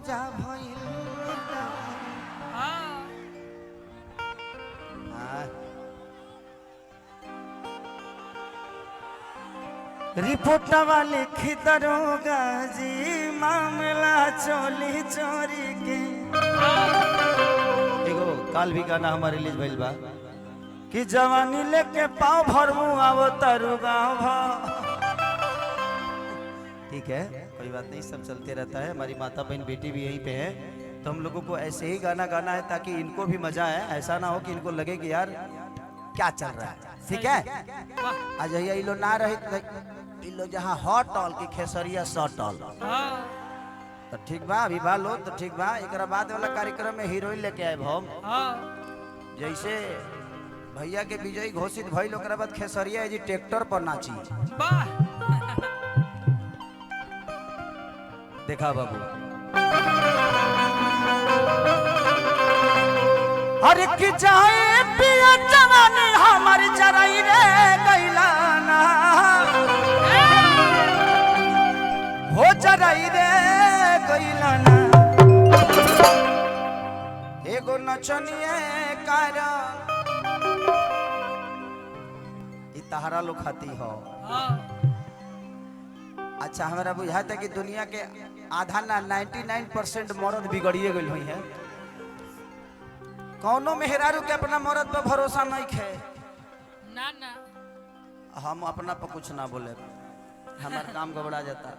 जा भइल रिपोर्टवा लिखी दरोगा जी मामला चोली चोरी के एगो काल भी गाना हमारे रिलीज भइल बा कि जवानी लेके पाँव भरमू आवो तरु गाँव ठीक है कोई बात नहीं सब चलते रहता है हमारी माता बहन बेटी भी यहीं पे है तो हम लोगों को ऐसे ही गाना गाना है ताकि इनको भी मजा आए ऐसा ना हो कि इनको लगे कि यार क्या चल रहा है ठीक है आज ये लो ना रहे लो जहाँ हॉट टॉल की खेसरिया सटल तो ठीक बा अभी बा लो तो ठीक बा एक बाद वाला कार्यक्रम में हीरोइन लेके आए हम जैसे भैया के विजयी घोषित भइल ओकरा बाद खेसरिया जी ट्रैक्टर पर नाची देखा बाबू अरे कि जाए पिया जवानी हमार जराई रे गइलाना हो जराई रे गइलाना एगो नचनिए कारा तहरा लोग खाती हो अच्छा हमारा बुझाता कि दुनिया के आधा ना 99% मर्द बिगड़िए गई हुई है कौनो मेहरारू के अपना मर्द पर भरोसा नहीं खे ना ना हम अपना पर कुछ ना बोले हमारा काम गबड़ा जाता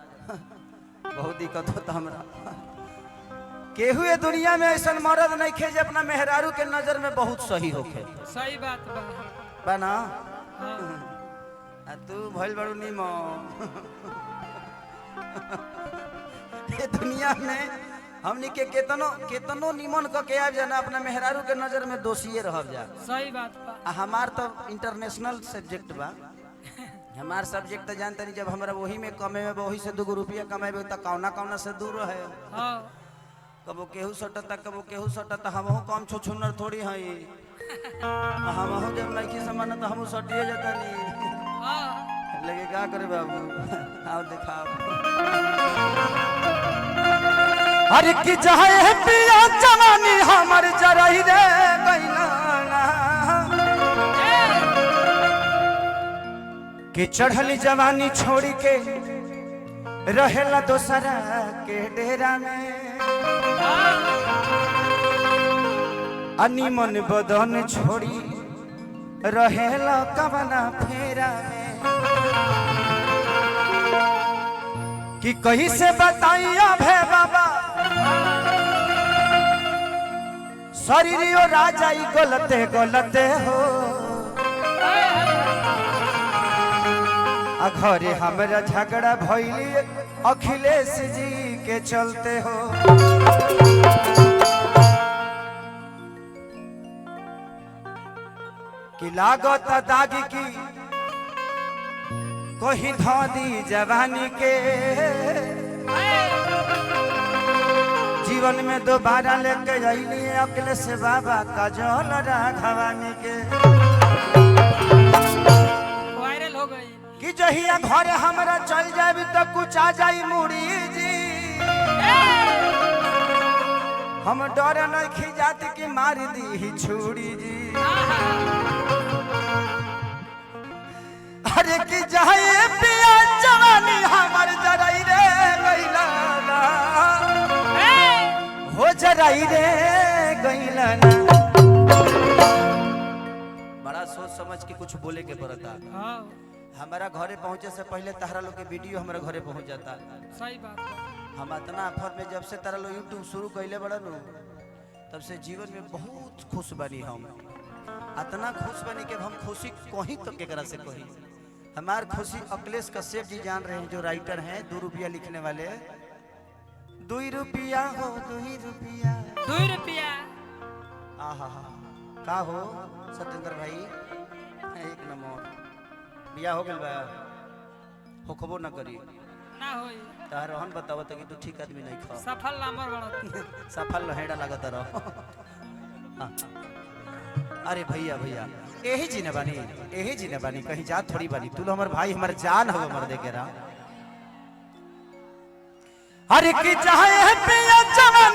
बहुत दिक्कत होता हमरा केहू ये दुनिया में ऐसा मर्द नहीं खे जो अपना मेहरारू के नजर में बहुत सही होखे सही बात बा ना तू भइल बड़ू नीमो ये दुनिया में हमनी के केतनो निमन क के आब जाना अपना मेहरारू के नजर में दोषिए रह जा सही बात बा हमार तो इंटरनेशनल सब्जेक्ट बा हमार सब्जेक्ट तो जानते नहीं जब हमरा वही में कमे में वही से 2 रुपया कमेबे त कौना कौना से दूर रहे कबो केहू सटता कबो केहू सटता हमहू कम छुछुनर थोड़ी हई हमहू जब लड़की समान तो हमहू सटिए जाता नहीं लगे क्या करे बाबू आओ दिखाओ अरे कि जाए पिया जवानी हमर जराई रे गइलाना कि चढ़ली जवानी छोड़ी के रहेला दोसरा के डेरा में अनिमन बदन छोड़ी रहेला कवना फेरा में कि कहीं से बताइया भे बाबा शरीरियो राजा ही गलते गलते हो घरे हमरा झगड़ा भइली अखिलेश जी के चलते हो कि लागत दागी की कोई धोदी जवानी के जीवन में दोबारा लेके अइली अखिलेश बाबा का जल राघवानी के वायरल हो गई कि जहिया घर हमरा चल जाबी तो कुछ आ जाई मुड़ी जी हम डर नहीं खिजाती कि मार दी ही छुड़ी जी अरे कि जाए पिया जवानी हमर जराई रे गइलाना हो जराई रे गइलाना बड़ा सोच समझ के कुछ बोले के पड़ता हमारा घरे पहुंचे से पहले तहरा लोग के वीडियो हमारे घरे पहुंच जाता सही बात हम इतना अफर में जब से तारा लोग यूट्यूब शुरू कैले बड़ा नु तब से जीवन में बहुत खुश बनी हम इतना खुश बनी कि हम खुशी कहीं तो केकरा से कही हमार खुशी अखिलेश कश्यप जी जान रहे हैं जो राइटर हैं 2 रुपया लिखने वाले 2 रुपया हो 2 रुपया 2 रुपया आहा का हो सत्येंद्र भाई एक नंबर बिया हो गल बा होखबो न करी ना होई तार रहन बताओ तो कि तू ठीक आदमी नहीं खा सफल नामर बड़ा सफल हेड़ा लागत रहो अरे भैया भैया यही जी ने बानी कहीं जा थोड़ी बानी तू हमार भाई हमार जान हो मर दे के रहा अरे कि चाहे पिया जवानी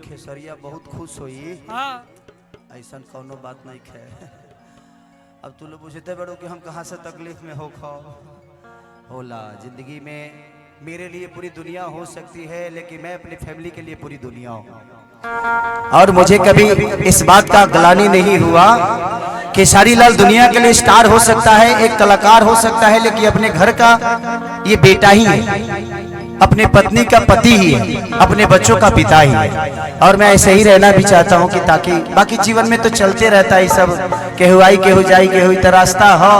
खेसरिया बहुत खुश हुई। हाँ ऐसा कौनो बात नहीं खे। अब तू लोग पूछते बड़ो कि हम कहाँ से तकलीफ में हो खो होला। जिंदगी में मेरे लिए पूरी दुनिया हो सकती है, लेकिन मैं अपनी फैमिली के लिए पूरी दुनिया हूँ। और मुझे कभी इस बात का ग्लानि नहीं हुआ कि खेसारी लाल दुनिया के लिए स्टार हो सकता है, एक कलाकार हो सकता है, लेकिन अपने घर का ये बेटा ही है, अपने पत्नी का पति ही है, अपने बच्चों का पिता ही है। और मैं ऐसे ही रहना भी चाहता हूँ कि ताकि बाकी जीवन में तो चलते रहता है सब, केहू आई केहू जाई केहू तो रास्ता हो,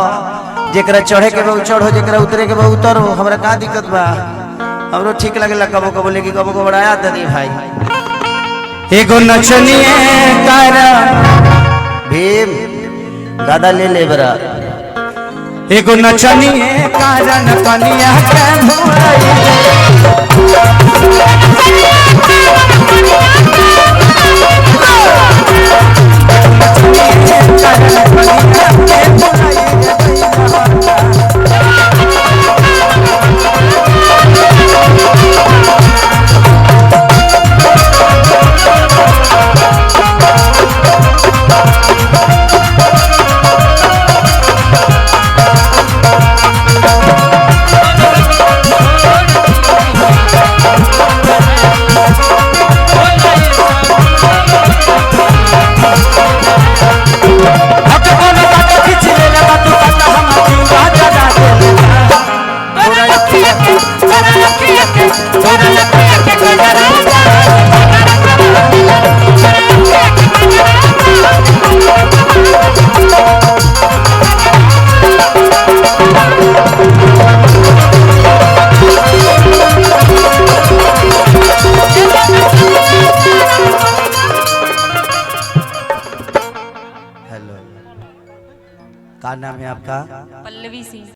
जेकरा चढ़े के बहु चढ़ो, जेकरा उतरे के बहु उतरो। हमरा का दिक्कत बा, हमरो ठीक लगेला कबो कबो, लेकिन कबो कबो बढ़ाया दे भाई। एगो नचनिए कारा भीम दादा ले ले बरा, एगो नचनिए कारण कनिया के भुलाई का नाम है आपका? पल्लवी सिंह।